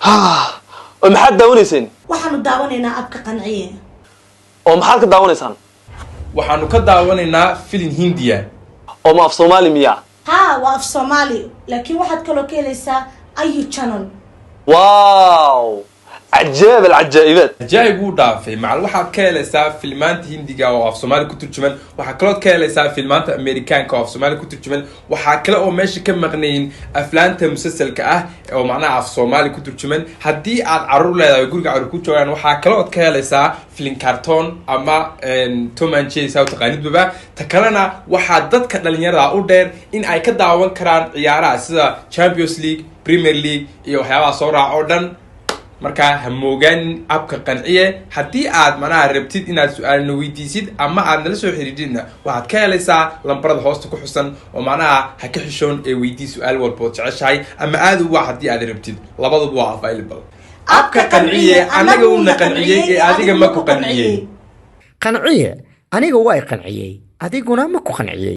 ها maxaad daawanayseen waxaanu daawanaynaa abka qanciye oo maxaad ka daawanaysaan waxaanu ka daawanaynaa filim Hindiya oo ma af Soomaali miya ها waa af Soomaali laakiin waxaad kaloo ka helaysaa ayu channel واو عجائب العجائبات ajaayib uu dhaafay macal waxaad ka helaysaa filmaanta Hindiga oo af Soomaali ku turjuman waxa kale oo ka helaysaa filmaanta Amerikaanka oo af Soomaali ku turjuman waxa kale oo meesha ka maqnayn aflaanta musalsalka ah oo macnaha af Soomaali ku turjuman hadii aad carruur leedahay guriga carruur ku joogaan waxa kale oo ka helaysaa film cartoon ama Tom and Jerry sawt qanidba ta kalena waxa dadka dhalinyarada u dheer in ay ka daawan karaan ciyaaraha sida Champions League Premier League iyo waxyaabaha soo raac oo dhan marka hamoogan abka qanciye hadii aad macnaha rabtid inaad su'aal weydiisid ama aad nala soo xiriirina waxaad ka helaysaa lambarada hoosta ku xusan oo macnaha ha ka xishoon ee weydii su'aal walba oo jeceshahay ama aad u wax hadii aad rabtid labaduba waa available abka qanciye anaga uu qanciyay ee adiga ma ku qanciyay qanciye aniga way qanciyay adiguna ma ku qanciyay